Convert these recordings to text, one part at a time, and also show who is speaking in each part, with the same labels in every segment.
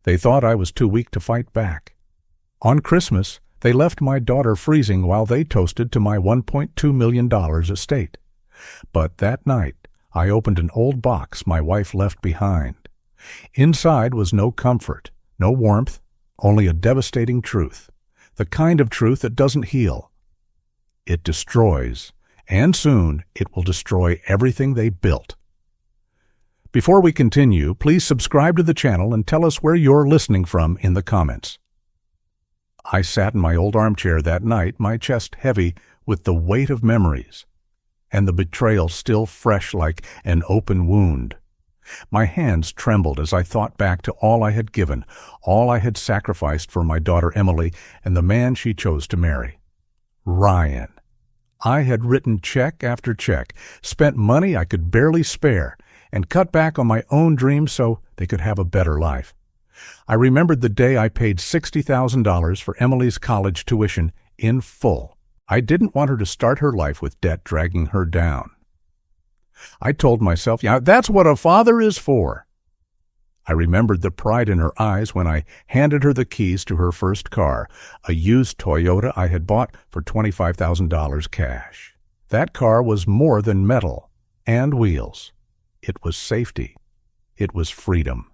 Speaker 1: They thought I was too weak to fight back. On Christmas, they left my daughter freezing while they toasted to my $1.2 million estate. But that night, I opened an old box my wife left behind. Inside was no comfort, no warmth, only a devastating truth. The kind of truth that doesn't heal. It destroys, and soon it will destroy everything they built. Before we continue, please subscribe to the channel and tell us where you're listening from in the comments. I sat in my old armchair that night, my chest heavy with the weight of memories, and the betrayal still fresh like an open wound. My hands trembled as I thought back to all I had given, all I had sacrificed for my daughter Emily and the man she chose to marry. Ryan. I had written check after check, spent money I could barely spare, and cut back on my own dreams so they could have a better life. I remembered the day I paid $60,000 for Emily's college tuition in full. I didn't want her to start her life with debt dragging her down. I told myself, yeah, that's what a father is for. I remembered the pride in her eyes when I handed her the keys to her first car, a used Toyota I had bought for $25,000 cash. That car was more than metal and wheels. It was safety. It was freedom.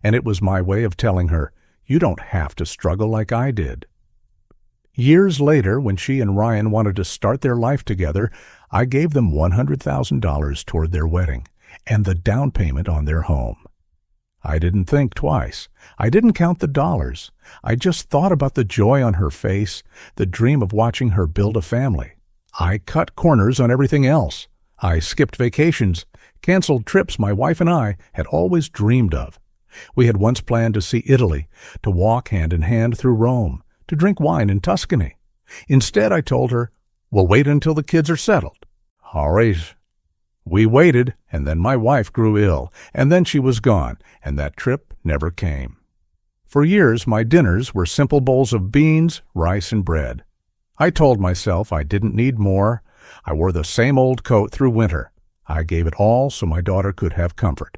Speaker 1: And it was my way of telling her, you don't have to struggle like I did. Years later, when she and Ryan wanted to start their life together, I gave them $100,000 toward their wedding and the down payment on their home. I didn't think twice. I didn't count the dollars. I just thought about the joy on her face, the dream of watching her build a family. I cut corners on everything else. I skipped vacations, canceled trips my wife and I had always dreamed of. We had once planned to see Italy, to walk hand in hand through Rome, to drink wine in Tuscany. Instead, I told her, we'll wait until the kids are settled. All right. We waited, and then my wife grew ill, and then she was gone, and that trip never came. For years, my dinners were simple bowls of beans, rice, and bread. I told myself I didn't need more. I wore the same old coat through winter. I gave it all so my daughter could have comfort.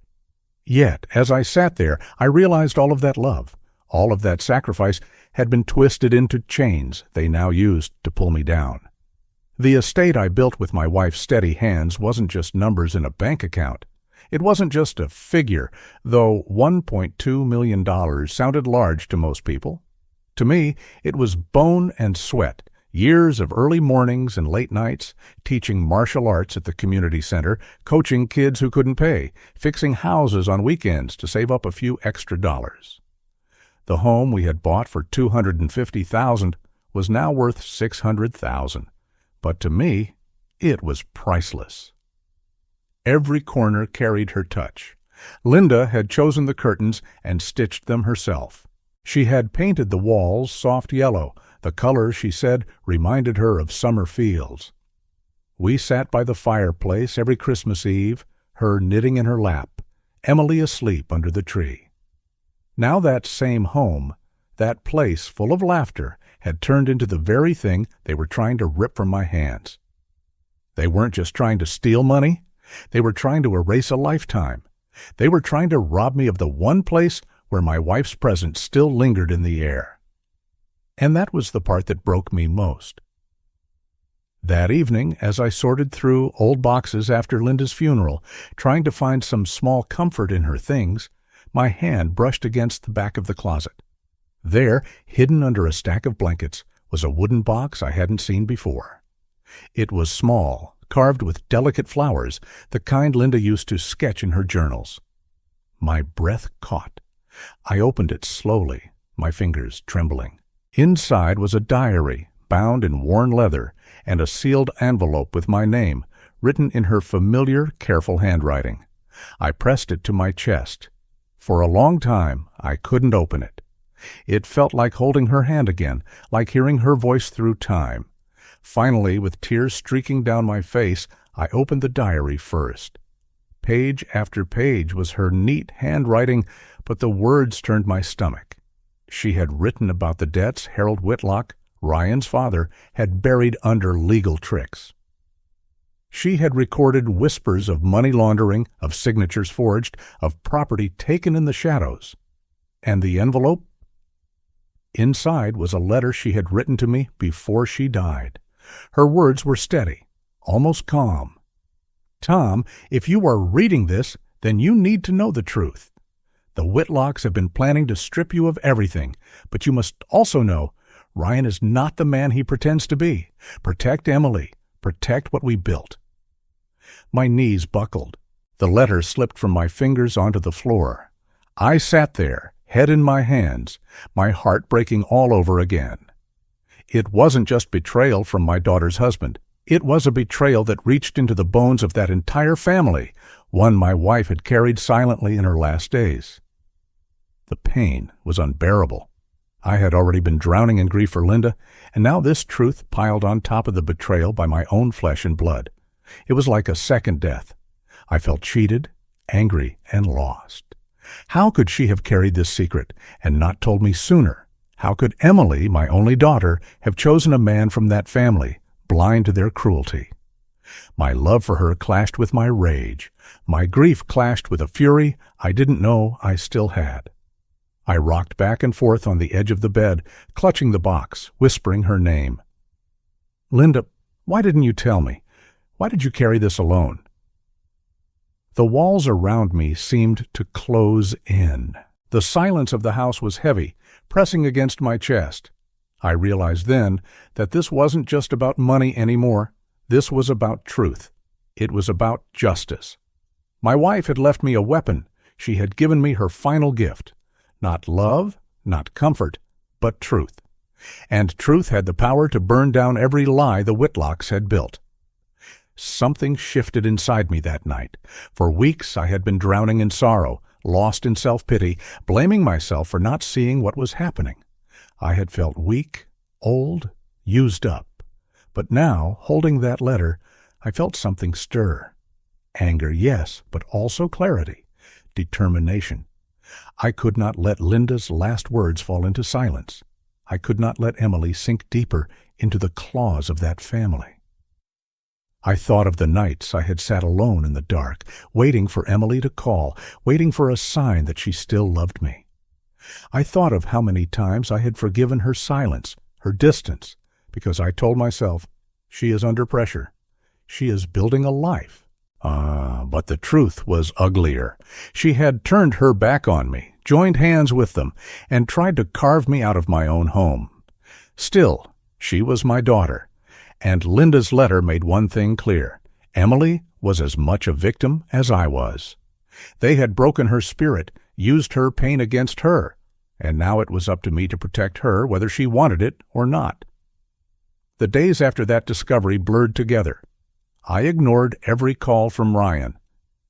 Speaker 1: Yet, as I sat there, I realized all of that love, all of that sacrifice had been twisted into chains they now used to pull me down. The estate I built with my wife's steady hands wasn't just numbers in a bank account. It wasn't just a figure, though $1.2 million sounded large to most people. To me, it was bone and sweat, years of early mornings and late nights, teaching martial arts at the community center, coaching kids who couldn't pay, fixing houses on weekends to save up a few extra dollars. The home we had bought for $250,000 was now worth $600,000. But to me, it was priceless. Every corner carried her touch. Linda had chosen the curtains and stitched them herself. She had painted the walls soft yellow, the color, she said, reminded her of summer fields. We sat by the fireplace every Christmas Eve, her knitting in her lap, Emily asleep under the tree. Now that same home, that place full of laughter, had turned into the very thing they were trying to rip from my hands. They weren't just trying to steal money. They were trying to erase a lifetime. They were trying to rob me of the one place where my wife's presence still lingered in the air. And that was the part that broke me most. That evening, as I sorted through old boxes after Linda's funeral, trying to find some small comfort in her things, my hand brushed against the back of the closet. There, hidden under a stack of blankets, was a wooden box I hadn't seen before. It was small, carved with delicate flowers, the kind Linda used to sketch in her journals. My breath caught. I opened it slowly, my fingers trembling. Inside was a diary, bound in worn leather, and a sealed envelope with my name, written in her familiar, careful handwriting. I pressed it to my chest. For a long time, I couldn't open it. It felt like holding her hand again, like hearing her voice through time. Finally, with tears streaking down my face, I opened the diary first. Page after page was her neat handwriting, but the words turned my stomach. She had written about the debts Harold Whitlock, Ryan's father, had buried under legal tricks. She had recorded whispers of money laundering, of signatures forged, of property taken in the shadows. And the envelope? Inside was a letter she had written to me before she died. Her words were steady, almost calm. "Tom, if you are reading this, then you need to know the truth. The Whitlocks have been planning to strip you of everything, but you must also know Ryan is not the man he pretends to be. Protect Emily. Protect what we built." My knees buckled. The letter slipped from my fingers onto the floor. I sat there, head in my hands, my heart breaking all over again. It wasn't just betrayal from my daughter's husband. It was a betrayal that reached into the bones of that entire family, one my wife had carried silently in her last days. The pain was unbearable. I had already been drowning in grief for Linda, and now this truth piled on top of the betrayal by my own flesh and blood. It was like a second death. I felt cheated, angry, and lost. How could she have carried this secret and not told me sooner? How could Emily, my only daughter, have chosen a man from that family, blind to their cruelty? My love for her clashed with my rage. My grief clashed with a fury I didn't know I still had. I rocked back and forth on the edge of the bed, clutching the box, whispering her name. "Linda, why didn't you tell me? Why did you carry this alone?" The walls around me seemed to close in. The silence of the house was heavy, pressing against my chest. I realized then that this wasn't just about money anymore. This was about truth. It was about justice. My wife had left me a weapon. She had given me her final gift. Not love, not comfort, but truth. And truth had the power to burn down every lie the Whitlocks had built. Something shifted inside me that night. For weeks I had been drowning in sorrow, lost in self-pity, blaming myself for not seeing what was happening. I had felt weak, old, used up. But now, holding that letter, I felt something stir. Anger, yes, but also clarity, determination. I could not let Linda's last words fall into silence. I could not let Emily sink deeper into the claws of that family. I thought of the nights I had sat alone in the dark, waiting for Emily to call, waiting for a sign that she still loved me. I thought of how many times I had forgiven her silence, her distance, because I told myself, she is under pressure. She is building a life. But the truth was uglier. She had turned her back on me, joined hands with them, and tried to carve me out of my own home. Still, she was my daughter. And Linda's letter made one thing clear. Emily was as much a victim as I was. They had broken her spirit, used her pain against her, and now it was up to me to protect her whether she wanted it or not. The days after that discovery blurred together. I ignored every call from Ryan.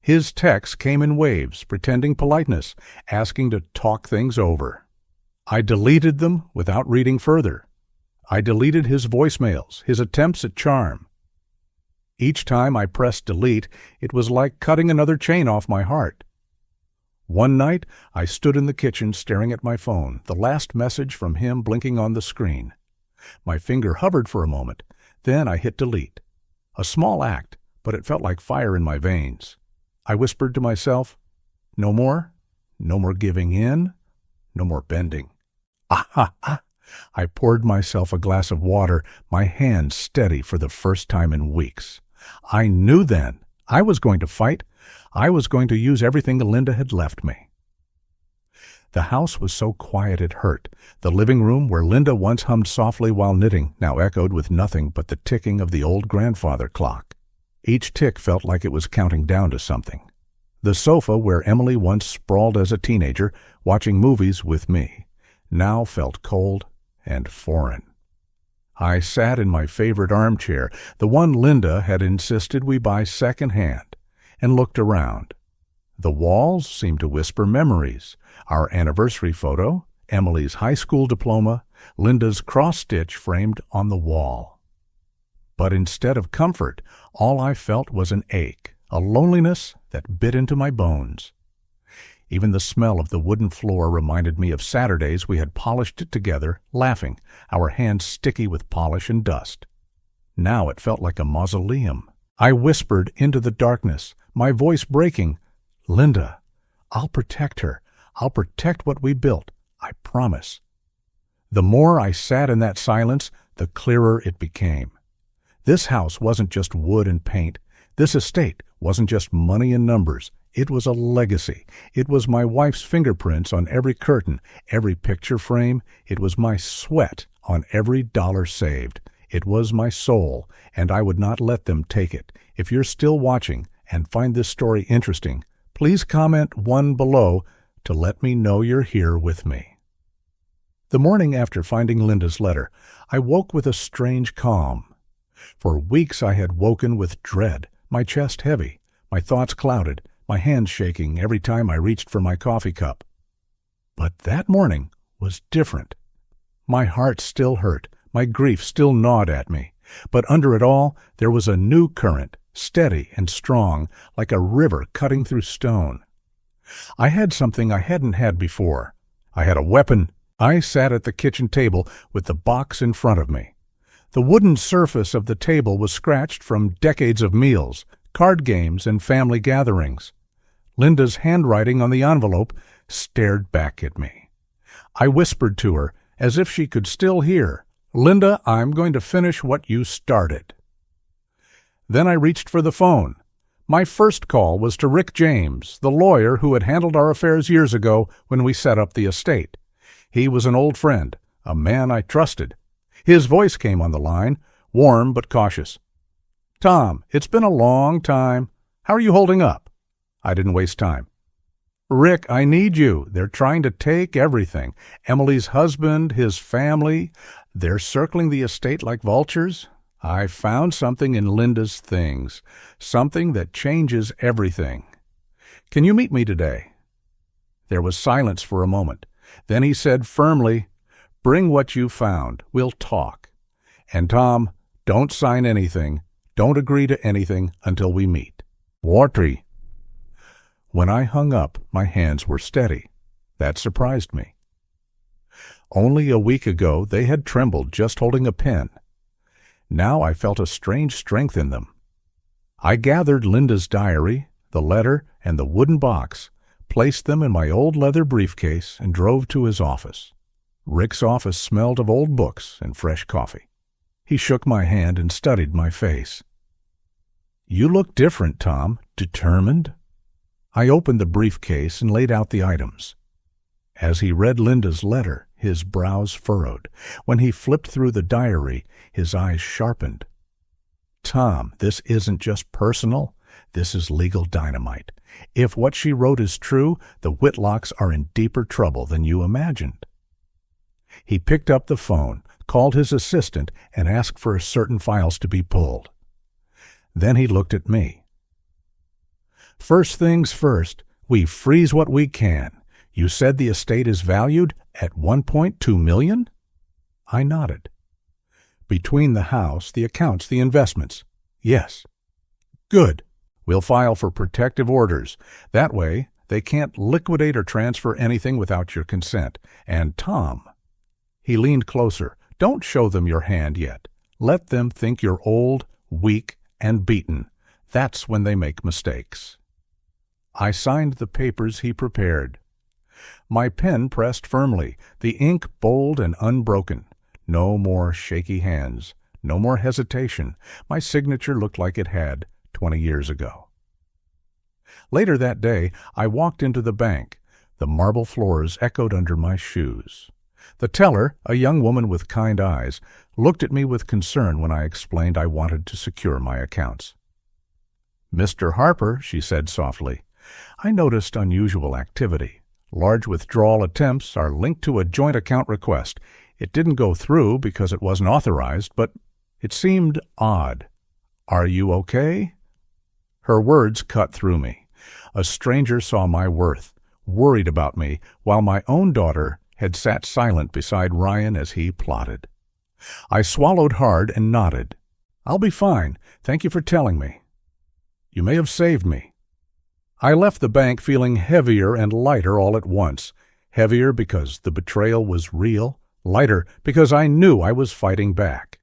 Speaker 1: His texts came in waves, pretending politeness, asking to talk things over. I deleted them without reading further. I deleted his voicemails, his attempts at charm. Each time I pressed delete, it was like cutting another chain off my heart. One night, I stood in the kitchen staring at my phone, the last message from him blinking on the screen. My finger hovered for a moment, then I hit delete. A small act, but it felt like fire in my veins. I whispered to myself, no more giving in, no more bending. I poured myself a glass of water, my hands steady for the first time in weeks. I knew then I was going to fight. I was going to use everything Linda had left me. The house was so quiet it hurt. The living room, where Linda once hummed softly while knitting, now echoed with nothing but the ticking of the old grandfather clock. Each tick felt like it was counting down to something. The sofa, where Emily once sprawled as a teenager, watching movies with me, now felt cold and foreign. I sat in my favorite armchair, the one Linda had insisted we buy second-hand, and looked around. The walls seemed to whisper memories. Our anniversary photo, Emily's high school diploma, Linda's cross-stitch framed on the wall. But instead of comfort, all I felt was an ache, a loneliness that bit into my bones. Even the smell of the wooden floor reminded me of Saturdays we had polished it together, laughing, our hands sticky with polish and dust. Now it felt like a mausoleum. I whispered into the darkness, my voice breaking, "Linda, I'll protect her. I'll protect what we built. I promise." The more I sat in that silence, the clearer it became. This house wasn't just wood and paint. This estate wasn't just money and numbers. It was a legacy. It was my wife's fingerprints on every curtain, every picture frame. It was my sweat on every dollar saved. It was my soul, and I would not let them take it. If you're still watching and find this story interesting, please comment 1 below to let me know you're here with me. The morning after finding Linda's letter, I woke with a strange calm. For weeks I had woken with dread, my chest heavy, my thoughts clouded, my hands shaking every time I reached for my coffee cup. But that morning was different. My heart still hurt, my grief still gnawed at me, but under it all there was a new current, steady and strong, like a river cutting through stone. I had something I hadn't had before. I had a weapon. I sat at the kitchen table with the box in front of me. The wooden surface of the table was scratched from decades of meals, card games, and family gatherings. Linda's handwriting on the envelope stared back at me. I whispered to her, as if she could still hear, "Linda, I'm going to finish what you started." Then I reached for the phone. My first call was to Rick James, the lawyer who had handled our affairs years ago when we set up the estate. He was an old friend, a man I trusted. His voice came on the line, warm but cautious. "Tom, it's been a long time. How are you holding up?" I didn't waste time. "Rick, I need you. They're trying to take everything. Emily's husband, his family. They're circling the estate like vultures. I found something in Linda's things, something that changes everything. Can you meet me today?" There was silence for a moment. Then he said firmly, "Bring what you found. We'll talk. And Tom, don't sign anything. Don't agree to anything until we meet. Wartree." When I hung up, my hands were steady. That surprised me. Only a week ago, they had trembled just holding a pen. Now I felt a strange strength in them. I gathered Linda's diary, the letter, and the wooden box, placed them in my old leather briefcase, and drove to his office. Rick's office smelled of old books and fresh coffee. He shook my hand and studied my face. "You look different, Tom. Determined?" I opened the briefcase and laid out the items. As he read Linda's letter, his brows furrowed. When he flipped through the diary, his eyes sharpened. "Tom, this isn't just personal. This is legal dynamite. If what she wrote is true, the Whitlocks are in deeper trouble than you imagined." He picked up the phone, called his assistant, and asked for certain files to be pulled. Then he looked at me. "First things first, we freeze what we can. You said the estate is valued at $1.2 million? I nodded. "Between the house, the accounts, the investments." "Yes." "Good. We'll file for protective orders. That way, they can't liquidate or transfer anything without your consent. And Tom," he leaned closer, "don't show them your hand yet. Let them think you're old, weak, and beaten. That's when they make mistakes." I signed the papers he prepared. My pen pressed firmly, the ink bold and unbroken. No more shaky hands, no more hesitation. My signature looked like it had 20 years ago. Later that day, I walked into the bank. The marble floors echoed under my shoes. The teller, a young woman with kind eyes, looked at me with concern when I explained I wanted to secure my accounts. "Mr. Harper," she said softly, "I noticed unusual activity. Large withdrawal attempts are linked to a joint account request. It didn't go through because it wasn't authorized, but it seemed odd. Are you okay?" Her words cut through me. A stranger saw my worth, worried about me, while my own daughter had sat silent beside Ryan as he plotted. I swallowed hard and nodded. "I'll be fine. Thank you for telling me. You may have saved me." I left the bank feeling heavier and lighter all at once. Heavier because the betrayal was real, lighter because I knew I was fighting back.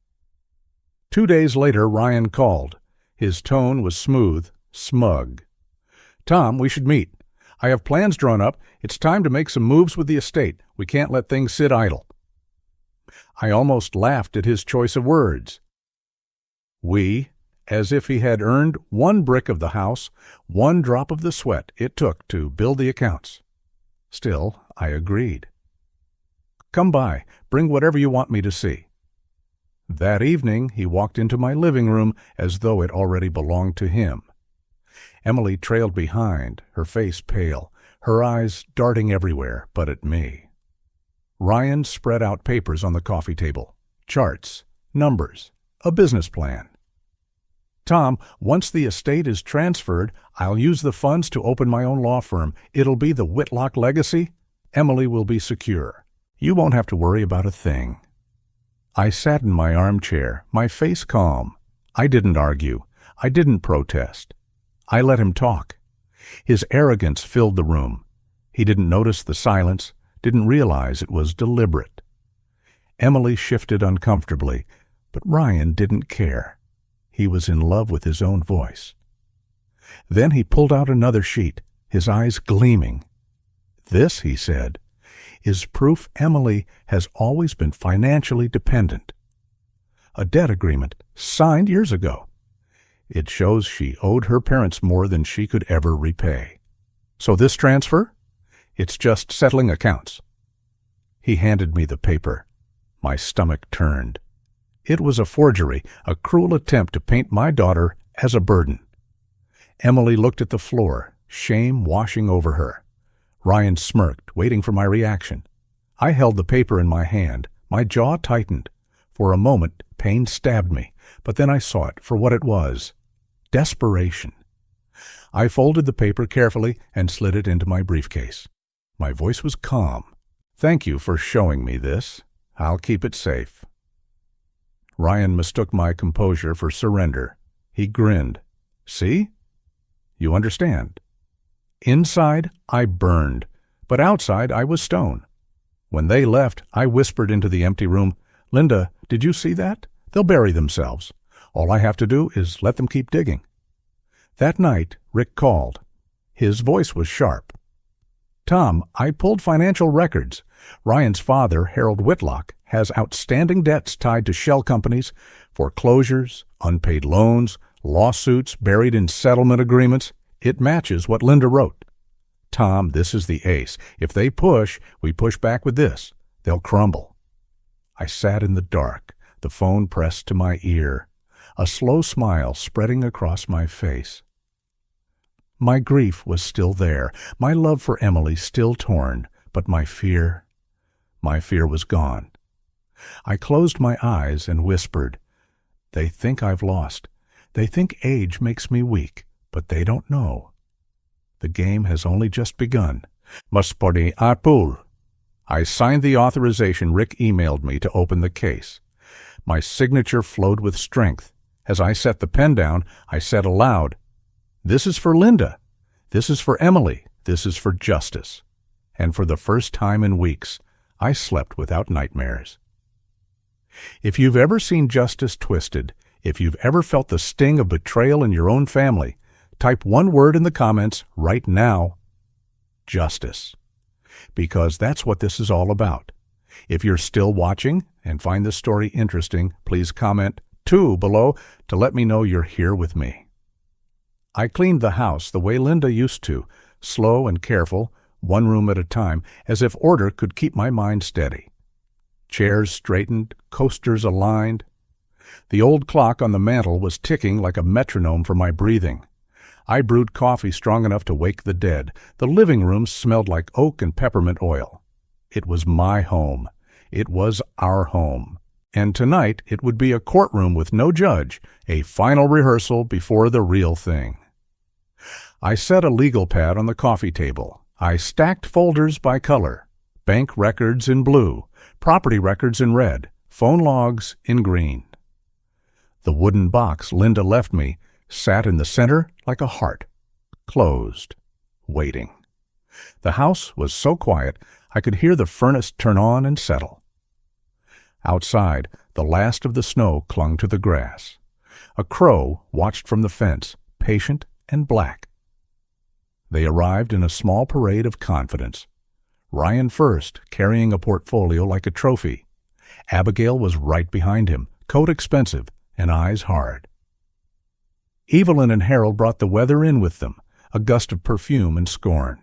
Speaker 1: 2 days later, Ryan called. His tone was smooth, smug. "Tom, we should meet. I have plans drawn up. It's time to make some moves with the estate. We can't let things sit idle." I almost laughed at his choice of words. We, as if he had earned one brick of the house, one drop of the sweat it took to build the accounts. Still, I agreed. "Come by. Bring whatever you want me to see." That evening, he walked into my living room as though it already belonged to him. Emily trailed behind, her face pale, her eyes darting everywhere but at me. Ryan spread out papers on the coffee table, charts, numbers, a business plan. "Tom, once the estate is transferred, I'll use the funds to open my own law firm. It'll be the Whitlock legacy. Emily will be secure. You won't have to worry about a thing." I sat in my armchair, my face calm. I didn't argue. I didn't protest. I let him talk. His arrogance filled the room. He didn't notice the silence, didn't realize it was deliberate. Emily shifted uncomfortably, but Ryan didn't care. He was in love with his own voice. Then he pulled out another sheet, his eyes gleaming. "This," he said, "is proof Emily has always been financially dependent. A debt agreement signed years ago. It shows she owed her parents more than she could ever repay. So this transfer? It's just settling accounts." He handed me the paper. My stomach turned. It was a forgery, a cruel attempt to paint my daughter as a burden. Emily looked at the floor, shame washing over her. Ryan smirked, waiting for my reaction. I held the paper in my hand. My jaw tightened. For a moment, pain stabbed me, but then I saw it for what it was. Desperation. I folded the paper carefully and slid it into my briefcase. My voice was calm. "Thank you for showing me this. I'll keep it safe." Ryan mistook my composure for surrender. He grinned. "See? You understand." Inside, I burned, but outside I was stone. When they left, I whispered into the empty room, "Linda, did you see that? They'll bury themselves. All I have to do is let them keep digging." That night, Rick called. His voice was sharp. "Tom, I pulled financial records. Ryan's father, Harold Whitlock, has outstanding debts tied to shell companies, foreclosures, unpaid loans, lawsuits buried in settlement agreements. It matches what Linda wrote. Tom, this is the ace. If they push, we push back with this. They'll crumble." I sat in the dark, the phone pressed to my ear, a slow smile spreading across my face. My grief was still there, my love for Emily still torn, but my fear was gone. I closed my eyes and whispered, "They think I've lost. They think age makes me weak, but they don't know. The game has only just begun. Maspori Apul." I signed the authorization Rick emailed me to open the case. My signature flowed with strength. As I set the pen down, I said aloud, "This is for Linda. This is for Emily. This is for justice." And for the first time in weeks, I slept without nightmares. If you've ever seen justice twisted, if you've ever felt the sting of betrayal in your own family, type one word in the comments right now: justice. Because that's what this is all about. If you're still watching and find this story interesting, please comment 2 below to let me know you're here with me. I cleaned the house the way Linda used to, slow and careful, one room at a time, as if order could keep my mind steady. Chairs straightened, coasters aligned. The old clock on the mantel was ticking like a metronome for my breathing. I brewed coffee strong enough to wake the dead. The living room smelled like oak and peppermint oil. It was my home. It was our home. And tonight it would be a courtroom with no judge, a final rehearsal before the real thing. I set a legal pad on the coffee table. I stacked folders by color, bank records in blue, property records in red, phone logs in green. The wooden box Linda left me sat in the center like a heart, closed, waiting. The house was so quiet I could hear the furnace turn on and settle. Outside, the last of the snow clung to the grass. A crow watched from the fence, patient and black. They arrived in a small parade of confidence. Ryan first, carrying a portfolio like a trophy. Abigail was right behind him, coat expensive and eyes hard. Evelyn and Harold brought the weather in with them, a gust of perfume and scorn.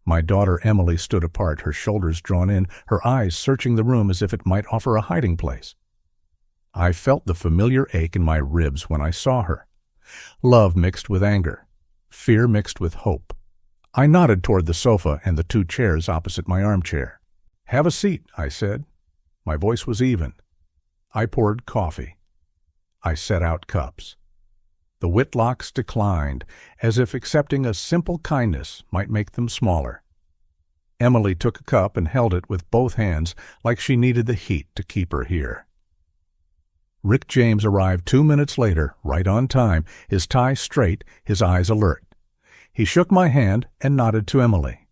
Speaker 1: My daughter Emily stood apart, her shoulders drawn in, her eyes searching the room as if it might offer a hiding place. I felt the familiar ache in my ribs when I saw her. Love mixed with anger, fear mixed with hope. I nodded toward the sofa and the two chairs opposite my armchair. "Have a seat," I said. My voice was even. I poured coffee. I set out cups. The Whitlocks declined, as if accepting a simple kindness might make them smaller. Emily took a cup and held it with both hands like she needed the heat to keep her here. Rick James arrived 2 minutes later, right on time, his tie straight, his eyes alert. He shook my hand and nodded to Emily.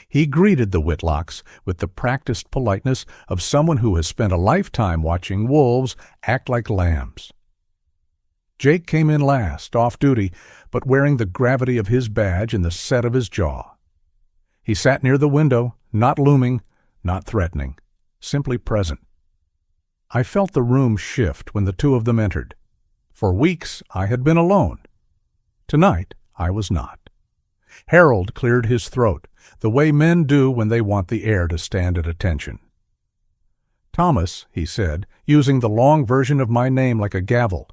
Speaker 1: He greeted the Whitlocks with the practiced politeness of someone who has spent a lifetime watching wolves act like lambs. Jake came in last, off duty, but wearing the gravity of his badge and the set of his jaw. He sat near the window, not looming, not threatening, simply present. I felt the room shift when the two of them entered. For weeks I had been alone. Tonight I was not. Harold cleared his throat, the way men do when they want the air to stand at attention. "Thomas," he said, using the long version of my name like a gavel,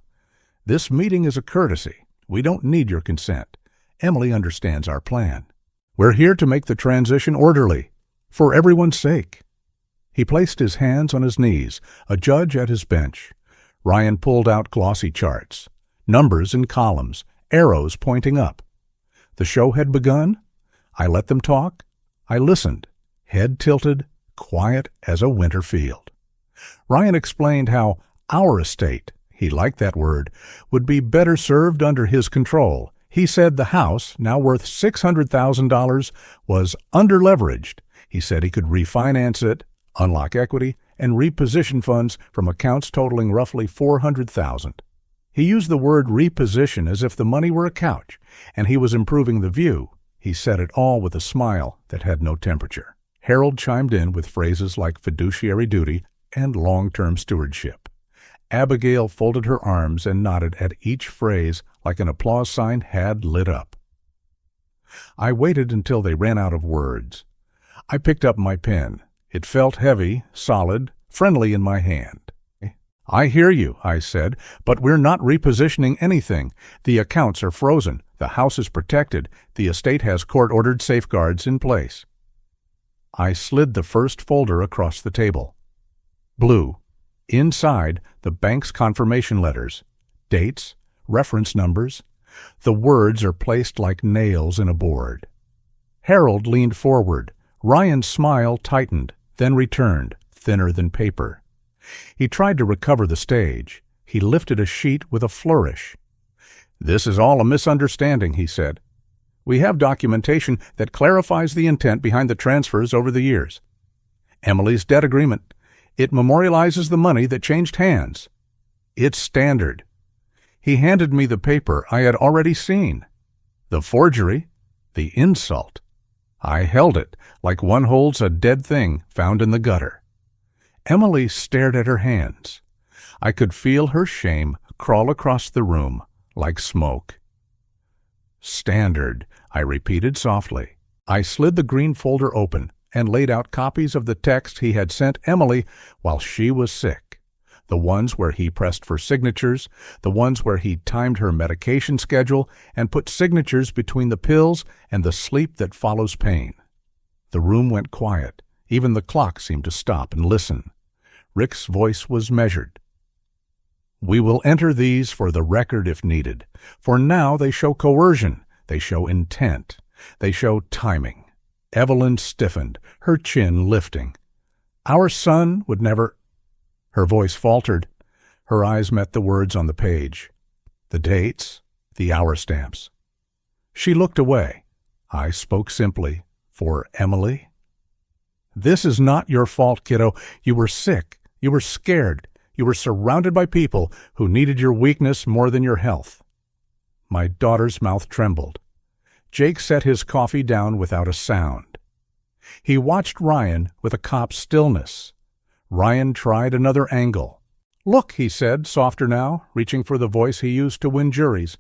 Speaker 1: "this meeting is a courtesy. We don't need your consent. Emily understands our plan. We're here to make the transition orderly, for everyone's sake." He placed his hands on his knees, a judge at his bench. Ryan pulled out glossy charts, numbers in columns, arrows pointing up. The show had begun. I let them talk. I listened, head tilted, quiet as a winter field. Ryan explained how our estate, he liked that word, would be better served under his control. He said the house, now worth $600,000, was underleveraged. He said he could refinance it, unlock equity, and reposition funds from accounts totaling roughly $400,000. He used the word reposition as if the money were a couch, and he was improving the view. He said it all with a smile that had no temperature. Harold chimed in with phrases like fiduciary duty and long-term stewardship. Abigail folded her arms and nodded at each phrase like an applause sign had lit up. I waited until they ran out of words. I picked up my pen. It felt heavy, solid, friendly in my hand. "I hear you," I said, "but we're not repositioning anything. The accounts are frozen. The house is protected. The estate has court-ordered safeguards in place." I slid the first folder across the table. Blue. Inside, the bank's confirmation letters. Dates, reference numbers. The words are placed like nails in a board. Harold leaned forward. Ryan's smile tightened, then returned, thinner than paper. He tried to recover the stage. He lifted a sheet with a flourish. "This is all a misunderstanding," he said. "We have documentation that clarifies the intent behind the transfers over the years. Emily's debt agreement. It memorializes the money that changed hands. It's standard." He handed me the paper I had already seen. The forgery, the insult. I held it like one holds a dead thing found in the gutter. Emily stared at her hands. I could feel her shame crawl across the room like smoke. "Standard," I repeated softly. I slid the green folder open and laid out copies of the text he had sent Emily while she was sick. The ones where he pressed for signatures, the ones where he timed her medication schedule and put signatures between the pills and the sleep that follows pain. The room went quiet. Even the clock seemed to stop and listen. Rick's voice was measured. "We will enter these for the record if needed. For now they show coercion. They show intent. They show timing." Evelyn stiffened, her chin lifting. "Our son would never—" Her voice faltered. Her eyes met the words on the page. The dates, the hour stamps. She looked away. I spoke simply. "For Emily?" "This is not your fault, kiddo. You were sick. You were scared. You were surrounded by people who needed your weakness more than your health." My daughter's mouth trembled. Jake set his coffee down without a sound. He watched Ryan with a cop's stillness. Ryan tried another angle. "Look," he said, softer now, reaching for the voice he used to win juries.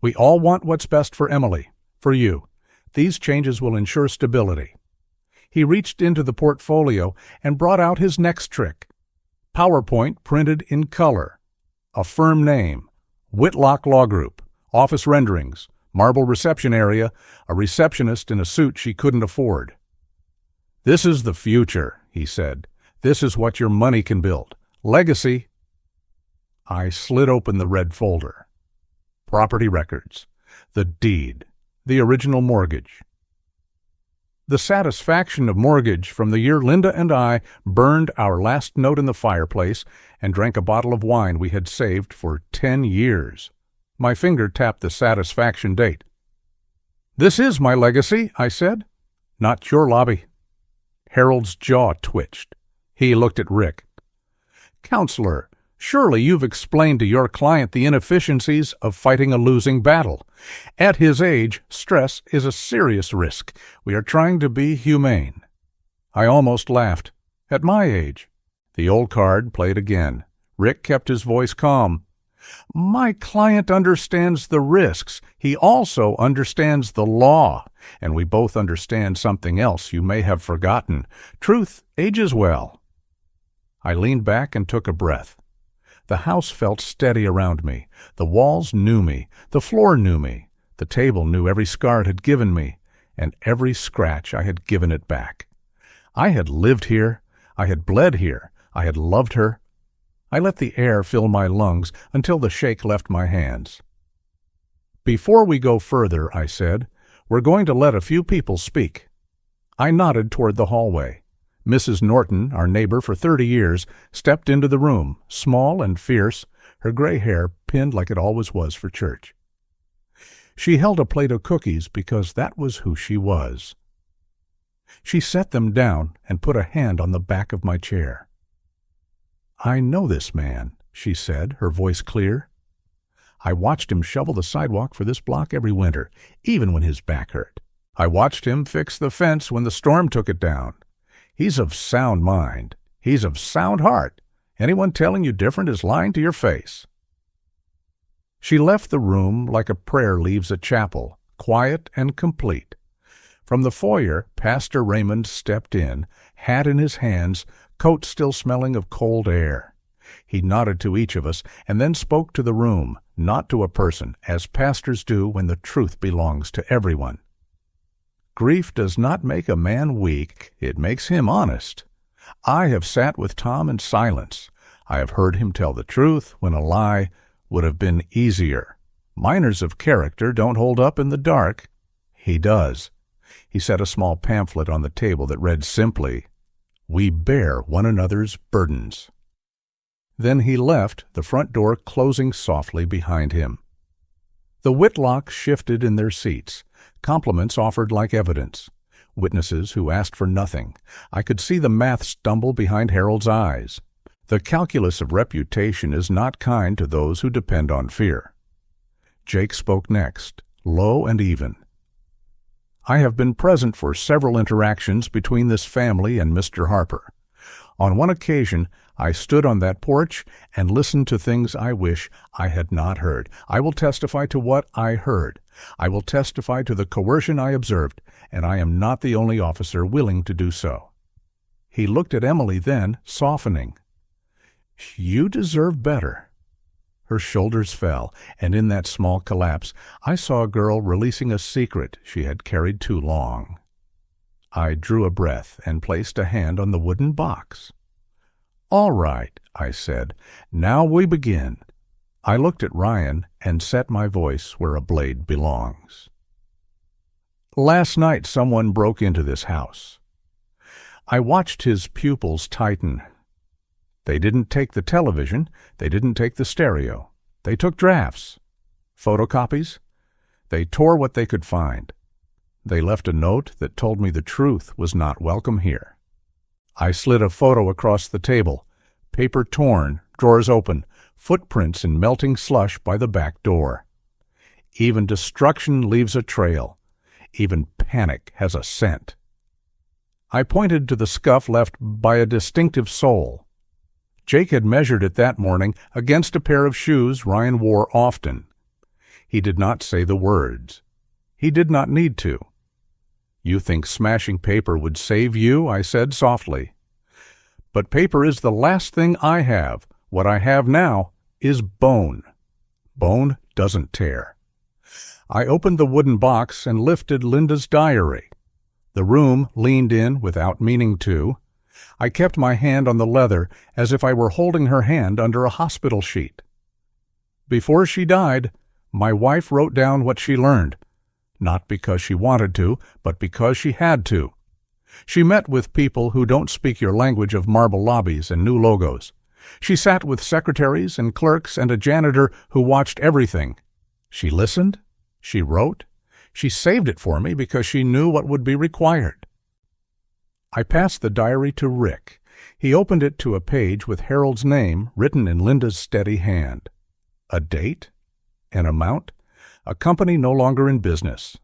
Speaker 1: "We all want what's best for Emily, for you. These changes will ensure stability." He reached into the portfolio and brought out his next trick. PowerPoint printed in color. A firm name, Whitlock Law Group, office renderings, marble reception area, a receptionist in a suit she couldn't afford. "This is the future," he said. "This is what your money can build. Legacy." I slid open the red folder. Property records. The deed. The original mortgage. The satisfaction of mortgage from the year Linda and I burned our last note in the fireplace and drank a bottle of wine we had saved for 10 years. My finger tapped the satisfaction date. "This is my legacy," I said. "Not your lobby." Harold's jaw twitched. He looked at Rick. "Counselor, surely you've explained to your client the inefficiencies of fighting a losing battle. At his age, stress is a serious risk. We are trying to be humane." I almost laughed. At my age. The old card played again. Rick kept his voice calm. "My client understands the risks. He also understands the law. And we both understand something else you may have forgotten. Truth ages well." I leaned back and took a breath. The house felt steady around me. The walls knew me. The floor knew me. The table knew every scar it had given me, and every scratch I had given it back. I had lived here. I had bled here. I had loved her. I let the air fill my lungs until the shake left my hands. "Before we go further," I said, "we're going to let a few people speak." I nodded toward the hallway. Mrs. Norton, our neighbor for 30 years, stepped into the room, small and fierce, her gray hair pinned like it always was for church. She held a plate of cookies because that was who she was. She set them down and put a hand on the back of my chair. "I know this man," she said, her voice clear. "I watched him shovel the sidewalk for this block every winter, even when his back hurt. I watched him fix the fence when the storm took it down. He's of sound mind. He's of sound heart. Anyone telling you different is lying to your face." She left the room like a prayer leaves a chapel, quiet and complete. From the foyer, Pastor Raymond stepped in, hat in his hands, coat still smelling of cold air. He nodded to each of us and then spoke to the room, not to a person, as pastors do when the truth belongs to everyone. "Grief does not make a man weak, it makes him honest. I have sat with Tom in silence. I have heard him tell the truth when a lie would have been easier. Minors of character don't hold up in the dark. He does." He set a small pamphlet on the table that read simply, "We bear one another's burdens." Then he left, the front door closing softly behind him. The Whitlocks shifted in their seats. Compliments offered like evidence. Witnesses who asked for nothing. I could see the math stumble behind Harold's eyes. The calculus of reputation is not kind to those who depend on fear. Jake spoke next, low and even. "I have been present for several interactions between this family and Mr. Harper. On one occasion, I stood on that porch and listened to things I wish I had not heard. I will testify to what I heard. I will testify to the coercion I observed, and I am not the only officer willing to do so." He looked at Emily then, softening. "You deserve better." Her shoulders fell, and in that small collapse, I saw a girl releasing a secret she had carried too long. I drew a breath and placed a hand on the wooden box. "All right," I said. "Now we begin." I looked at Ryan and set my voice where a blade belongs. Last night someone broke into this house. I watched his pupils tighten. They didn't take the television. They didn't take the stereo. They took drafts. Photocopies. They tore what they could find. They left a note that told me the truth was not welcome here. I slid a photo across the table. Paper torn, drawers open, footprints in melting slush by the back door. Even destruction leaves a trail. Even panic has a scent. I pointed to the scuff left by a distinctive sole. Jake had measured it that morning against a pair of shoes Ryan wore often. He did not say the words. He did not need to. "You think smashing paper would save you?" I said softly. "But paper is the last thing I have. What I have now is bone. Bone doesn't tear." I opened the wooden box and lifted Linda's diary. The room leaned in without meaning to. I kept my hand on the leather as if I were holding her hand under a hospital sheet. Before she died, my wife wrote down what she learned, not because she wanted to, but because she had to. She met with people who don't speak your language of marble lobbies and new logos. She sat with secretaries and clerks and a janitor who watched everything. She listened. She wrote. She saved it for me because she knew what would be required. I passed the diary to Rick. He opened it to a page with Harold's name written in Linda's steady hand. A date? An amount? A company no longer in business.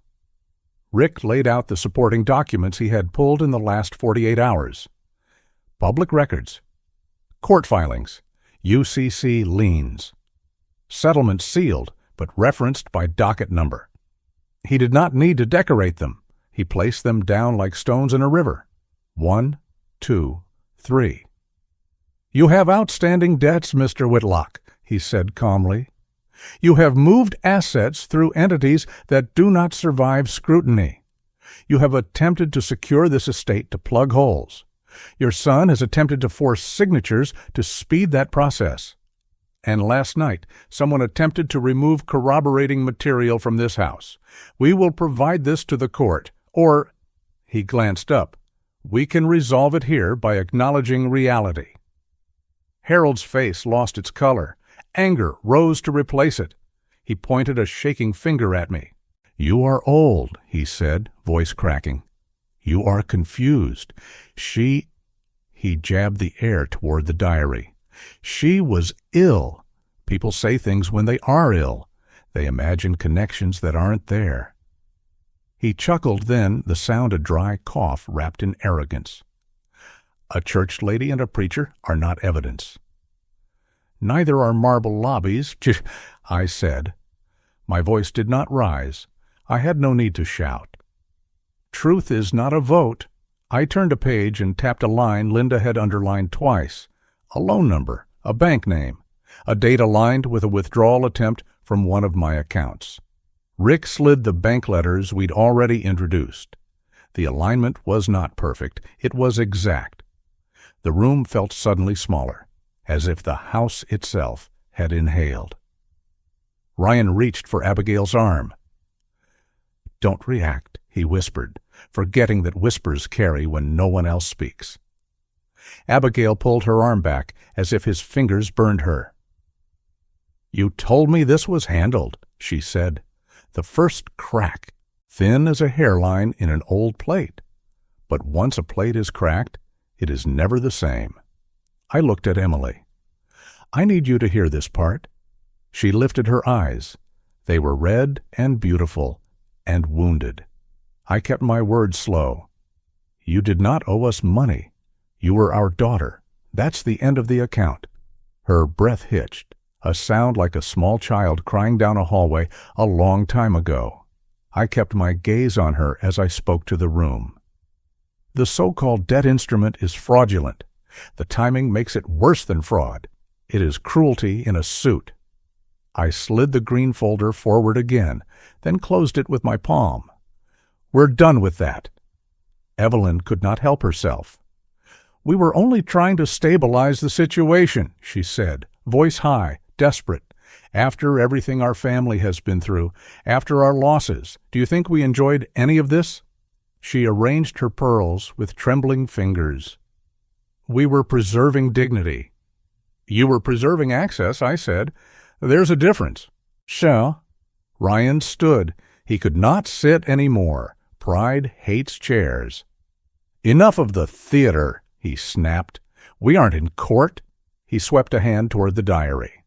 Speaker 1: Rick laid out the supporting documents he had pulled in the last 48 hours. Public records. Court filings. UCC liens. Settlements sealed, but referenced by docket number. He did not need to decorate them. He placed them down like stones in a river. 1, 2, 3. "You have outstanding debts, Mr. Whitlock," he said calmly. "You have moved assets through entities that do not survive scrutiny. You have attempted to secure this estate to plug holes. Your son has attempted to force signatures to speed that process. And last night, someone attempted to remove corroborating material from this house. We will provide this to the court, or," he glanced up, "we can resolve it here by acknowledging reality." Harold's face lost its color. Anger rose to replace it. He pointed a shaking finger at me. "You are old," he said, voice cracking. "You are confused. He jabbed the air toward the diary. "She was ill. People say things when they are ill. They imagine connections that aren't there." He chuckled then, the sound a dry cough wrapped in arrogance. "A church lady and a preacher are not evidence." "Neither are marble lobbies," I said. My voice did not rise. I had no need to shout. "Truth is not a vote." I turned a page and tapped a line Linda had underlined twice. A loan number, a bank name, a date aligned with a withdrawal attempt from one of my accounts. Rick slid the bank letters we'd already introduced. The alignment was not perfect. It was exact. The room felt suddenly smaller, as if the house itself had inhaled. Ryan reached for Abigail's arm. "Don't react," he whispered, forgetting that whispers carry when no one else speaks. Abigail pulled her arm back, as if his fingers burned her. "You told me this was handled," she said. "The first crack, thin as a hairline in an old plate. But once a plate is cracked, it is never the same." I looked at Emily. "I need you to hear this part." She lifted her eyes. They were red and beautiful and wounded. I kept my words slow. "You did not owe us money. You were our daughter. That's the end of the account." Her breath hitched, a sound like a small child crying down a hallway a long time ago. I kept my gaze on her as I spoke to the room. "The so-called debt instrument is fraudulent. The timing makes it worse than fraud. It is cruelty in a suit." I slid the green folder forward again, then closed it with my palm. "We're done with that." Evelyn could not help herself. "We were only trying to stabilize the situation," she said, voice high, desperate. "After everything our family has been through, after our losses, do you think we enjoyed any of this?" She arranged her pearls with trembling fingers. "We were preserving dignity." "You were preserving access," I said. "There's a difference." "Sure." Ryan stood. He could not sit any more. Pride hates chairs. "Enough of the theater," he snapped. "We aren't in court." He swept a hand toward the diary.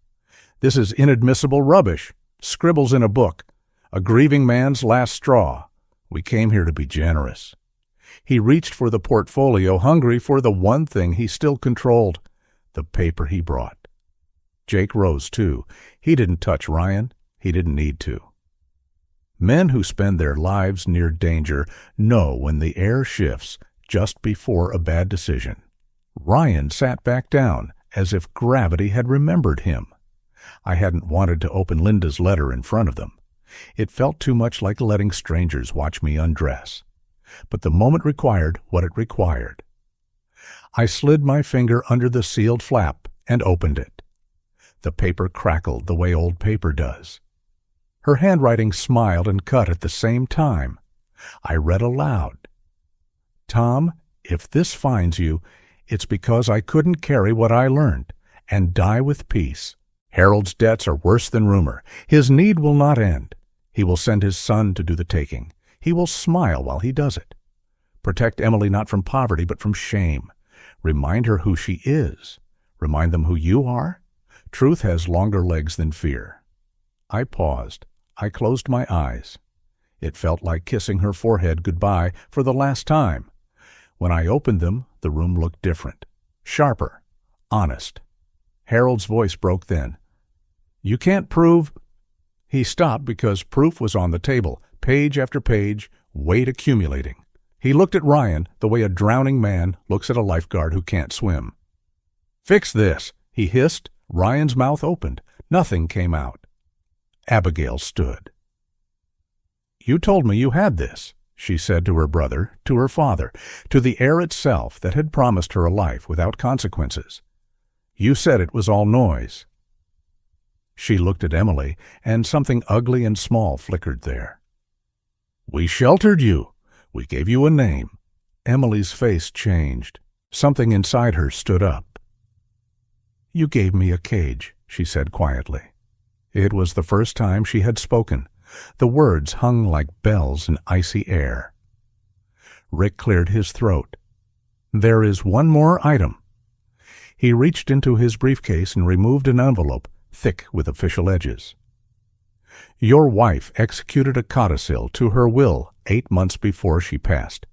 Speaker 1: "This is inadmissible rubbish. Scribbles in a book. A grieving man's last straw. We came here to be generous." He reached for the portfolio, hungry for the one thing he still controlled, the paper he brought. Jake rose, too. He didn't touch Ryan. He didn't need to. Men who spend their lives near danger know when the air shifts just before a bad decision. Ryan sat back down, as if gravity had remembered him. I hadn't wanted to open Linda's letter in front of them. It felt too much like letting strangers watch me undress. But the moment required what it required. I slid my finger under the sealed flap and opened it. The paper crackled the way old paper does. Her handwriting smiled and cut at the same time. I read aloud. "Tom, if this finds you, it's because I couldn't carry what I learned, and die with peace. Harold's debts are worse than rumor. His need will not end. He will send his son to do the taking. He will smile while he does it. Protect Emily not from poverty, but from shame. Remind her who she is. Remind them who you are. Truth has longer legs than fear." I paused. I closed my eyes. It felt like kissing her forehead goodbye for the last time. When I opened them, the room looked different. Sharper. Honest. Harold's voice broke then. "You can't prove—" He stopped because proof was on the table, page after page, weight accumulating. He looked at Ryan the way a drowning man looks at a lifeguard who can't swim. "Fix this," he hissed. Ryan's mouth opened. Nothing came out. Abigail stood. "You told me you had this," she said to her brother, to her father, to the air itself that had promised her a life without consequences. "You said it was all noise." She looked at Emily, and something ugly and small flickered there. "We sheltered you. We gave you a name." Emily's face changed. Something inside her stood up. "You gave me a cage," she said quietly. It was the first time she had spoken. The words hung like bells in icy air. Rick cleared his throat. "There is one more item." He reached into his briefcase and removed an envelope, thick with official edges. "Your wife executed a codicil to her will 8 months before she passed.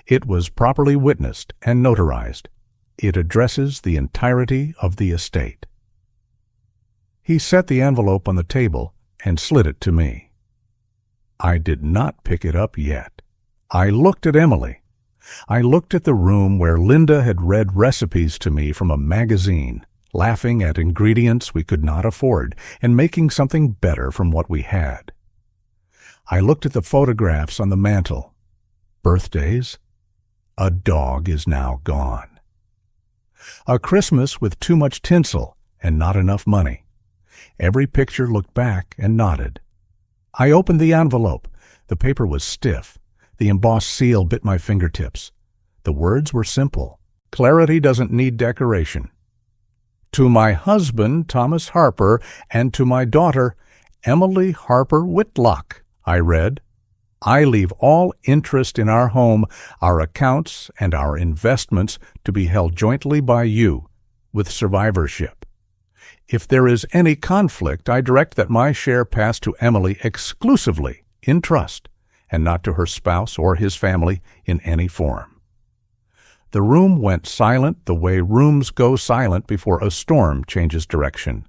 Speaker 1: It was properly witnessed and notarized. It addresses the entirety of the estate." He set the envelope on the table and slid it to me. I did not pick it up yet. I looked at Emily. I looked at the room where Linda had read recipes to me from a magazine, laughing at ingredients we could not afford and making something better from what we had. I looked at the photographs on the mantel. Birthdays. A dog is now gone. A Christmas with too much tinsel and not enough money. Every picture looked back and nodded. I opened the envelope. The paper was stiff. The embossed seal bit my fingertips. The words were simple. Clarity doesn't need decoration. "To my husband, Thomas Harper, and to my daughter, Emily Harper Whitlock," I read. "I leave all interest in our home, our accounts, and our investments to be held jointly by you, with survivorship. If there is any conflict, I direct that my share pass to Emily exclusively in trust, and not to her spouse or his family in any form." The room went silent the way rooms go silent before a storm changes direction.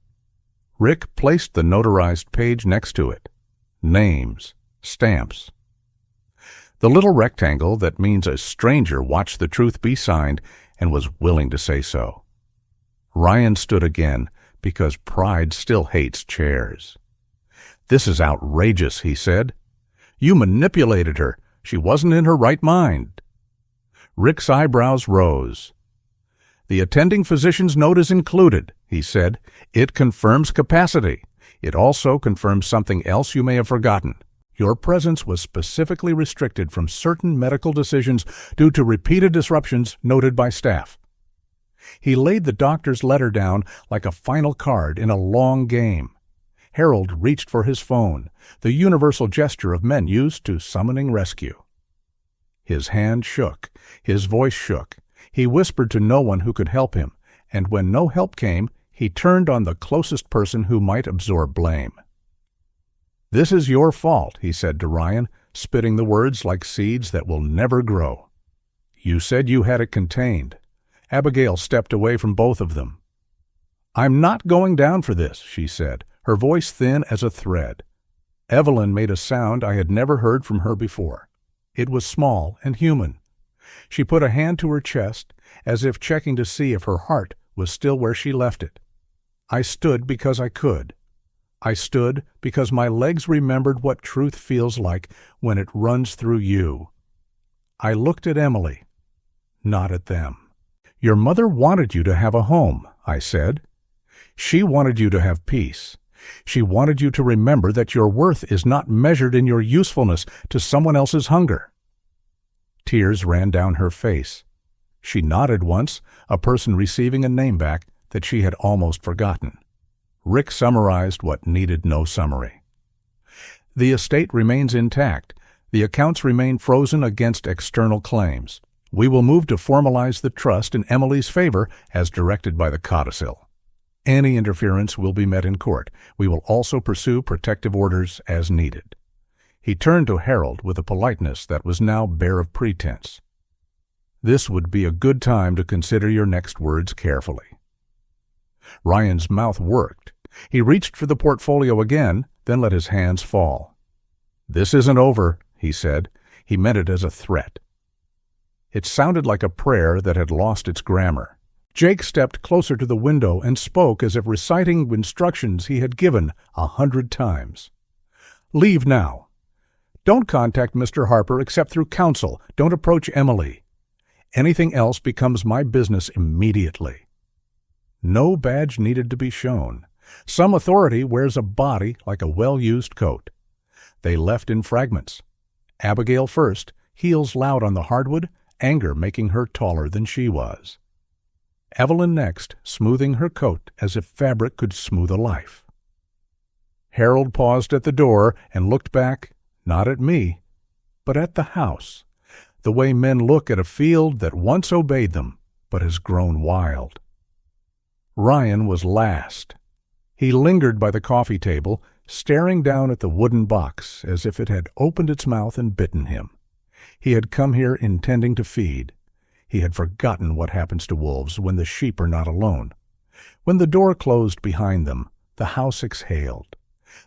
Speaker 1: Rick placed the notarized page next to it. Names, stamps. The little rectangle that means a stranger watched the truth be signed and was willing to say so. Ryan stood again, because pride still hates chairs. "This is outrageous," he said. "You manipulated her. She wasn't in her right mind." Rick's eyebrows rose. "The attending physician's note is included," he said. "It confirms capacity. It also confirms something else you may have forgotten. Your presence was specifically restricted from certain medical decisions due to repeated disruptions noted by staff." He laid the doctor's letter down like a final card in a long game. Harold reached for his phone, the universal gesture of men used to summoning rescue. His hand shook. His voice shook. He whispered to no one who could help him, and when no help came, he turned on the closest person who might absorb blame. "This is your fault," he said to Ryan. spitting the words like seeds that will never grow. You said you had it contained. Abigail stepped away from both of them. I'm not going down for this, she said, her voice thin as a thread. Evelyn made a sound I had never heard from her before. It was small and human. She put a hand to her chest, as if checking to see if her heart was still where she left it. I stood because I could. I stood because my legs remembered what truth feels like when it runs through you. I looked at Emily, not at them. Your mother wanted you to have a home, I said. She wanted you to have peace. She wanted you to remember that your worth is not measured in your usefulness to someone else's hunger. Tears ran down her face. She nodded once, a person receiving a name back that she had almost forgotten. Rick summarized what needed no summary. The estate remains intact. The accounts remain frozen against external claims. We will move to formalize the trust in Emily's favor as directed by the codicil. Any interference will be met in court. We will also pursue protective orders as needed. He turned to Harold with a politeness that was now bare of pretense. This would be a good time to consider your next words carefully. Ryan's mouth worked. He reached for the portfolio again, then let his hands fall. This isn't over, he said. He meant it as a threat. It sounded like a prayer that had lost its grammar. Jake stepped closer to the window and spoke as if reciting instructions he had given 100 times. Leave now. Don't contact Mr. Harper except through counsel. Don't approach Emily. Anything else becomes my business immediately. No badge needed to be shown. Some authority wears a body like a well-used coat. They left in fragments. Abigail first, heels loud on the hardwood, anger making her taller than she was. Evelyn next, smoothing her coat as if fabric could smooth a life. Harold paused at the door and looked back, not at me, but at the house, the way men look at a field that once obeyed them, but has grown wild. Ryan was last. He lingered by the coffee table, staring down at the wooden box as if it had opened its mouth and bitten him. He had come here intending to feed. He had forgotten what happens to wolves when the sheep are not alone. When the door closed behind them, the house exhaled.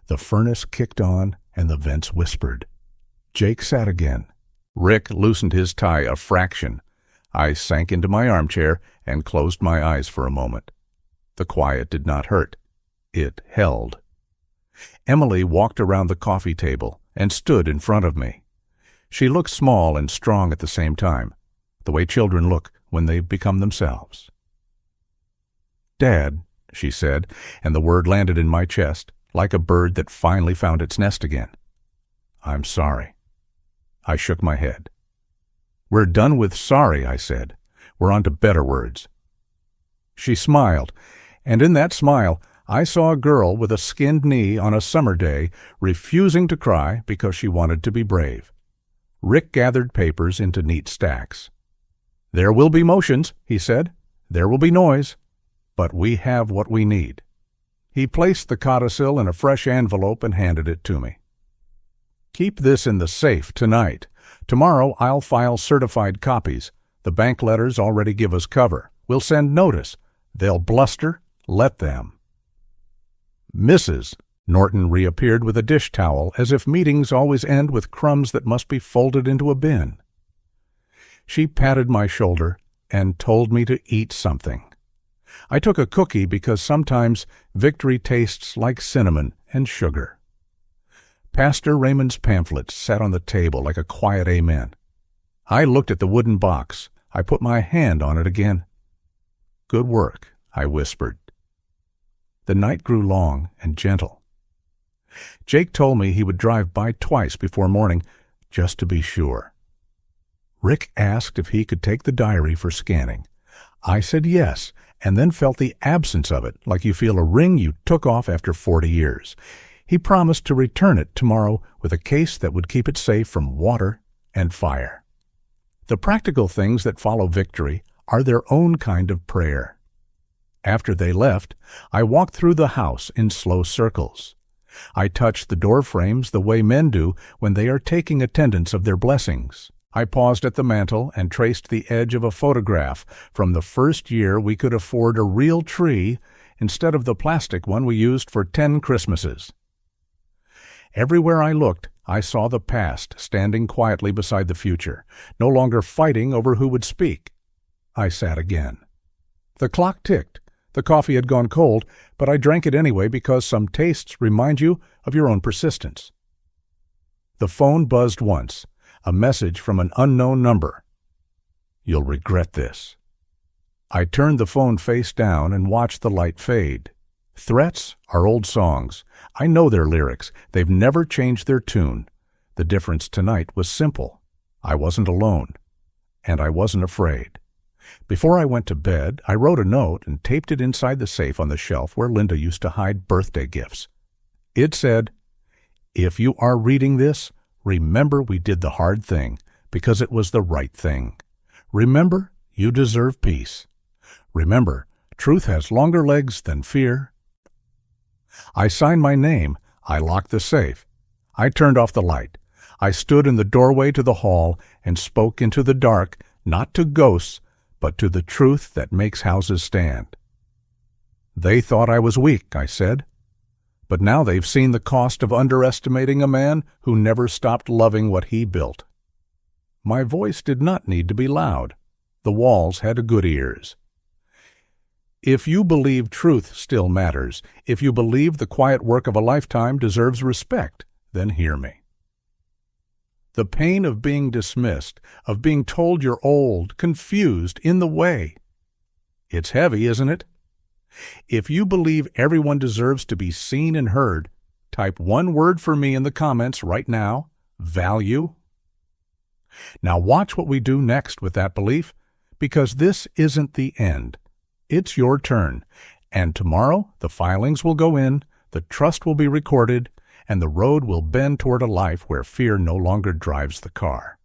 Speaker 1: The furnace kicked on, and the vents whispered. Jake sat again. Rick loosened his tie a fraction. I sank into my armchair and closed my eyes for a moment. The quiet did not hurt. It held. Emily walked around the coffee table and stood in front of me. She looked small and strong at the same time, the way children look when they become themselves. Dad, she said, and the word landed in my chest, like a bird that finally found its nest again. I'm sorry. I shook my head. We're done with sorry, I said. We're on to better words. She smiled, and in that smile, I saw a girl with a skinned knee on a summer day refusing to cry because she wanted to be brave. Rick gathered papers into neat stacks. There will be motions, he said. There will be noise. But we have what we need. He placed the codicil in a fresh envelope and handed it to me. Keep this in the safe tonight. Tomorrow I'll file certified copies. The bank letters already give us cover. We'll send notice. They'll bluster. Let them. Mrs. Norton reappeared with a dish towel, as if meetings always end with crumbs that must be folded into a bin. She patted my shoulder and told me to eat something. I took a cookie because sometimes victory tastes like cinnamon and sugar. Pastor Raymond's pamphlet sat on the table like a quiet amen. I looked at the wooden box. I put my hand on it again. Good work, I whispered. The night grew long and gentle. Jake told me he would drive by twice before morning, just to be sure. Rick asked if he could take the diary for scanning. I said yes, and then felt the absence of it, like you feel a ring you took off after 40 years. He promised to return it tomorrow with a case that would keep it safe from water and fire. The practical things that follow victory are their own kind of prayer. After they left, I walked through the house in slow circles. I touched the door frames the way men do when they are taking attendance of their blessings. I paused at the mantel and traced the edge of a photograph from the first year we could afford a real tree instead of the plastic one we used for 10 Christmases. Everywhere I looked, I saw the past standing quietly beside the future, no longer fighting over who would speak. I sat again. The clock ticked. The coffee had gone cold, but I drank it anyway because some tastes remind you of your own persistence. The phone buzzed once, a message from an unknown number. "You'll regret this." I turned the phone face down and watched the light fade. Threats are old songs. I know their lyrics. They've never changed their tune. The difference tonight was simple. I wasn't alone, and I wasn't afraid. Before I went to bed, I wrote a note and taped it inside the safe on the shelf where Linda used to hide birthday gifts. It said, "If you are reading this, remember we did the hard thing because it was the right thing. Remember you deserve peace. Remember, truth has longer legs than fear." I signed my name. I locked the safe. I turned off the light. I stood in the doorway to the hall and spoke into the dark, not to ghosts, but to the truth that makes houses stand. "They thought I was weak," I said. "But now they've seen the cost of underestimating a man who never stopped loving what he built." My voice did not need to be loud. The walls had good ears. If you believe truth still matters, if you believe the quiet work of a lifetime deserves respect, then hear me. The pain of being dismissed, of being told you're old, confused, in the way. It's heavy, isn't it? If you believe everyone deserves to be seen and heard, type one word for me in the comments right now: value. Now watch what we do next with that belief, because this isn't the end. It's your turn, and tomorrow the filings will go in, the trust will be recorded, and the road will bend toward a life where fear no longer drives the car.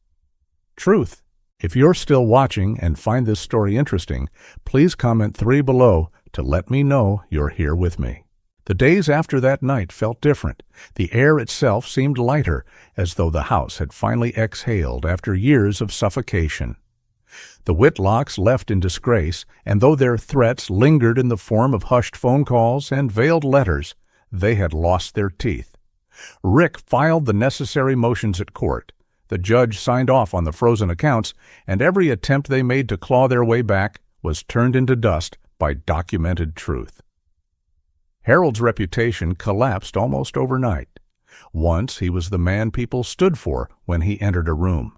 Speaker 1: Truth. If you're still watching and find this story interesting, please comment 3 below to let me know you're here with me. The days after that night felt different. The air itself seemed lighter, as though the house had finally exhaled after years of suffocation. The Whitlocks left in disgrace, and though their threats lingered in the form of hushed phone calls and veiled letters, they had lost their teeth. Rick filed the necessary motions at court. The judge signed off on the frozen accounts, and every attempt they made to claw their way back was turned into dust by documented truth. Harold's reputation collapsed almost overnight. Once he was the man people stood for when he entered a room.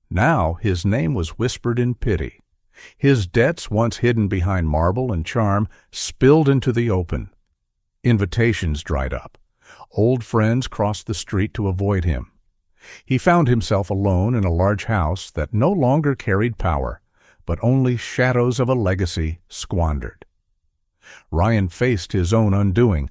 Speaker 1: Now his name was whispered in pity. His debts, once hidden behind marble and charm, spilled into the open. Invitations dried up. Old friends crossed the street to avoid him. He found himself alone in a large house that no longer carried power, but only shadows of a legacy squandered. Ryan faced his own undoing.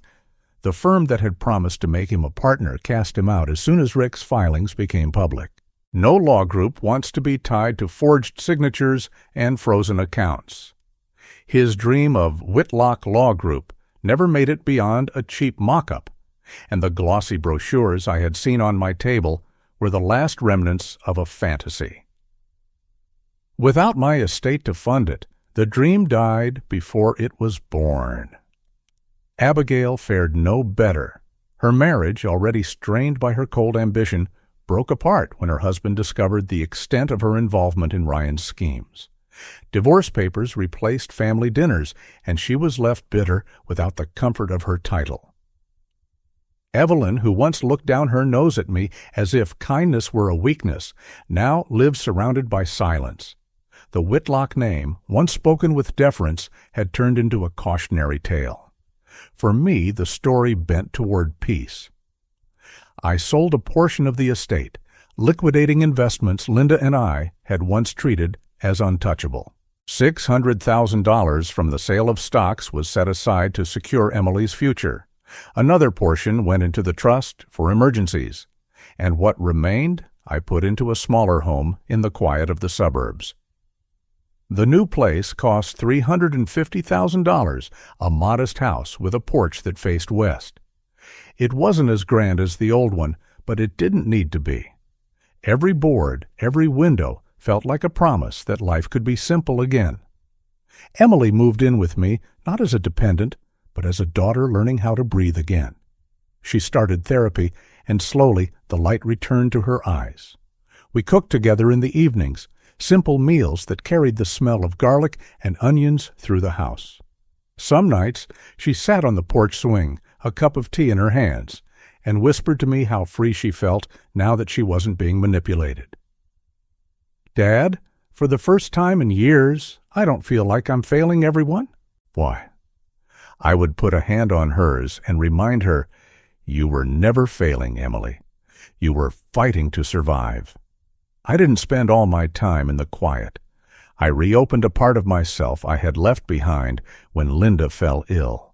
Speaker 1: The firm that had promised to make him a partner cast him out as soon as Rick's filings became public. No law group wants to be tied to forged signatures and frozen accounts. His dream of Whitlock Law Group never made it beyond a cheap mock-up, and the glossy brochures I had seen on my table were the last remnants of a fantasy. Without my estate to fund it, the dream died before it was born. Abigail fared no better. Her marriage, already strained by her cold ambition, broke apart when her husband discovered the extent of her involvement in Ryan's schemes. Divorce papers replaced family dinners, and she was left bitter without the comfort of her title. Evelyn, who once looked down her nose at me as if kindness were a weakness, now lived surrounded by silence. The Whitlock name, once spoken with deference, had turned into a cautionary tale. For me, the story bent toward peace. I sold a portion of the estate, liquidating investments Linda and I had once treated as untouchable. $600,000 from the sale of stocks was set aside to secure Emily's future. Another portion went into the trust for emergencies, and what remained I put into a smaller home in the quiet of the suburbs. The new place cost $350,000, a modest house with a porch that faced west. It wasn't as grand as the old one, but it didn't need to be. Every board, every window felt like a promise that life could be simple again. Emily moved in with me, not as a dependent, but as a daughter learning how to breathe again. She started therapy, and slowly the light returned to her eyes. We cooked together in the evenings, simple meals that carried the smell of garlic and onions through the house. Some nights she sat on the porch swing, a cup of tea in her hands, and whispered to me how free she felt now that she wasn't being manipulated. "Dad, for the first time in years, I don't feel like I'm failing everyone." "Why?" I would put a hand on hers and remind her, "You were never failing, Emily. You were fighting to survive." I didn't spend all my time in the quiet. I reopened a part of myself I had left behind when Linda fell ill.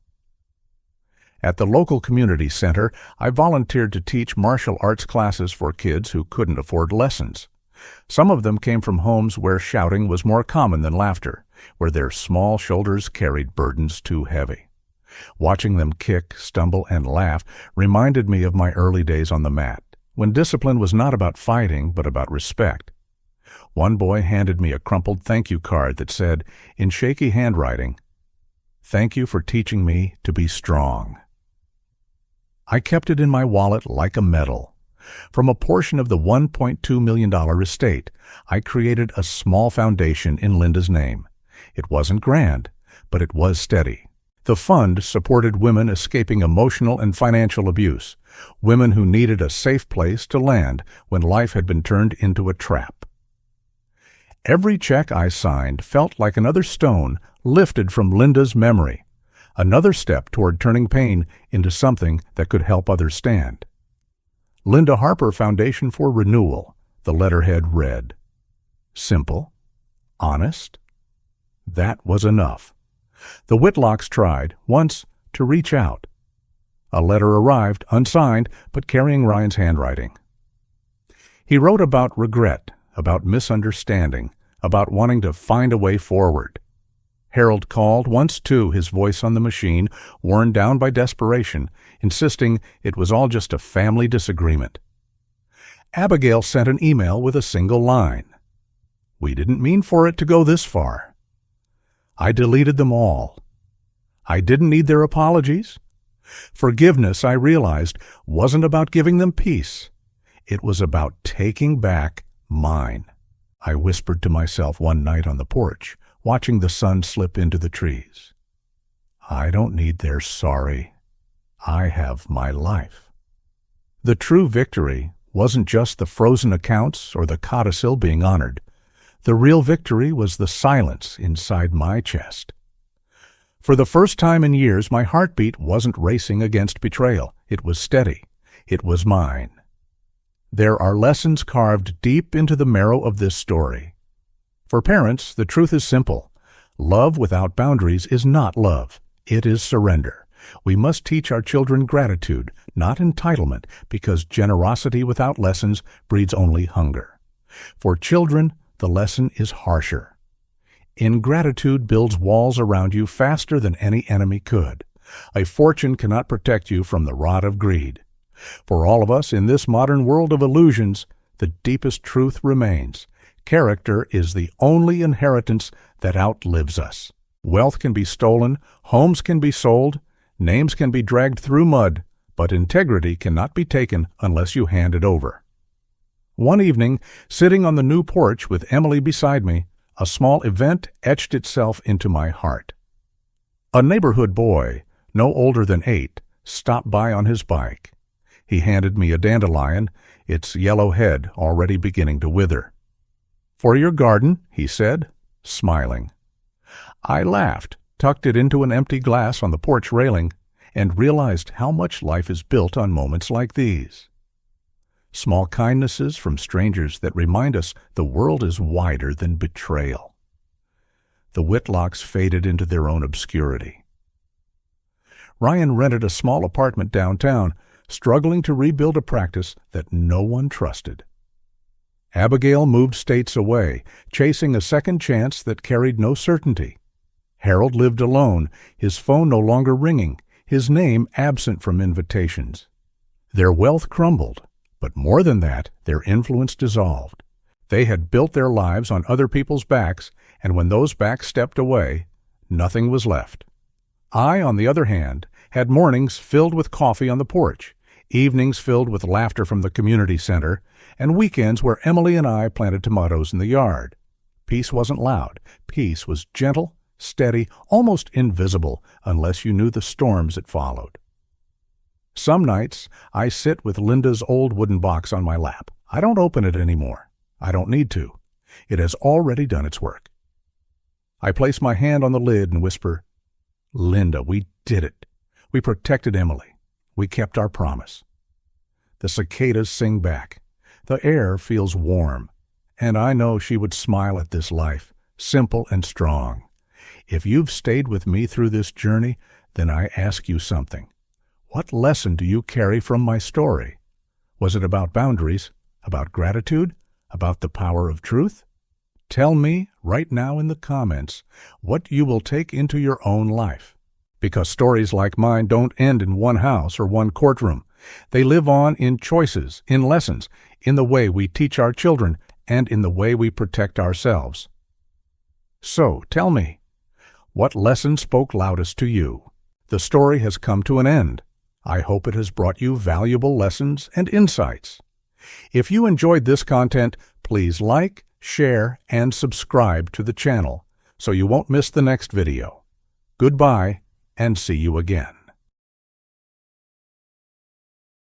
Speaker 1: At the local community center, I volunteered to teach martial arts classes for kids who couldn't afford lessons. Some of them came from homes where shouting was more common than laughter, where their small shoulders carried burdens too heavy. Watching them kick, stumble, and laugh reminded me of my early days on the mat, when discipline was not about fighting but about respect. One boy handed me a crumpled thank you card that said, in shaky handwriting, "Thank you for teaching me to be strong." I kept it in my wallet like a medal. From a portion of the $1.2 million estate, I created a small foundation in Linda's name. It wasn't grand, but it was steady. The fund supported women escaping emotional and financial abuse, women who needed a safe place to land when life had been turned into a trap. Every check I signed felt like another stone lifted from Linda's memory, another step toward turning pain into something that could help others stand. Linda Harper Foundation for Renewal, the letterhead read. Simple, honest. That was enough. The Whitlocks tried, once, to reach out. A letter arrived, unsigned, but carrying Ryan's handwriting. He wrote about regret, about misunderstanding, about wanting to find a way forward. Harold called, once too, his voice on the machine, worn down by desperation, insisting it was all just a family disagreement. Abigail sent an email with a single line. "We didn't mean for it to go this far." I deleted them all. I didn't need their apologies. Forgiveness, I realized, wasn't about giving them peace. It was about taking back mine. I whispered to myself one night on the porch, watching the sun slip into the trees. I don't need their sorry. I have my life. The true victory wasn't just the frozen accounts or the codicil being honored. The real victory was the silence inside my chest. For the first time in years, my heartbeat wasn't racing against betrayal. It was steady. It was mine. There are lessons carved deep into the marrow of this story. For parents, the truth is simple. Love without boundaries is not love. It is surrender. We must teach our children gratitude, not entitlement, because generosity without lessons breeds only hunger. For children, the lesson is harsher. Ingratitude builds walls around you faster than any enemy could. A fortune cannot protect you from the rod of greed. For all of us in this modern world of illusions, the deepest truth remains. Character is the only inheritance that outlives us. Wealth can be stolen, homes can be sold, names can be dragged through mud, but integrity cannot be taken unless you hand it over. One evening, sitting on the new porch with Emily beside me, a small event etched itself into my heart. A neighborhood boy, no older than 8, stopped by on his bike. He handed me a dandelion, its yellow head already beginning to wither. "For your garden," he said, smiling. I laughed, tucked it into an empty glass on the porch railing, and realized how much life is built on moments like these. Small kindnesses from strangers that remind us the world is wider than betrayal. The Whitlocks faded into their own obscurity. Ryan rented a small apartment downtown, struggling to rebuild a practice that no one trusted. Abigail moved states away, chasing a second chance that carried no certainty. Harold lived alone, his phone no longer ringing, his name absent from invitations. Their wealth crumbled, but more than that, their influence dissolved. They had built their lives on other people's backs, and when those backs stepped away, nothing was left. I, on the other hand, had mornings filled with coffee on the porch, evenings filled with laughter from the community center, and weekends where Emily and I planted tomatoes in the yard. Peace wasn't loud. Peace was gentle, steady, almost invisible, unless you knew the storms it followed. Some nights, I sit with Linda's old wooden box on my lap. I don't open it anymore. I don't need to. It has already done its work. I place my hand on the lid and whisper, "Linda, we did it. We protected Emily. We kept our promise." The cicadas sing back. The air feels warm, and I know she would smile at this life, simple and strong. If you've stayed with me through this journey, then I ask you something. What lesson do you carry from my story? Was it about boundaries, about gratitude, about the power of truth? Tell me right now in the comments what you will take into your own life. Because stories like mine don't end in one house or one courtroom. They live on in choices, in lessons, in the way we teach our children, and in the way we protect ourselves. So, tell me, what lesson spoke loudest to you? The story has come to an end. I hope it has brought you valuable lessons and insights. If you enjoyed this content, please like, share, and subscribe to the channel so you won't miss the next video. Goodbye, and see you again.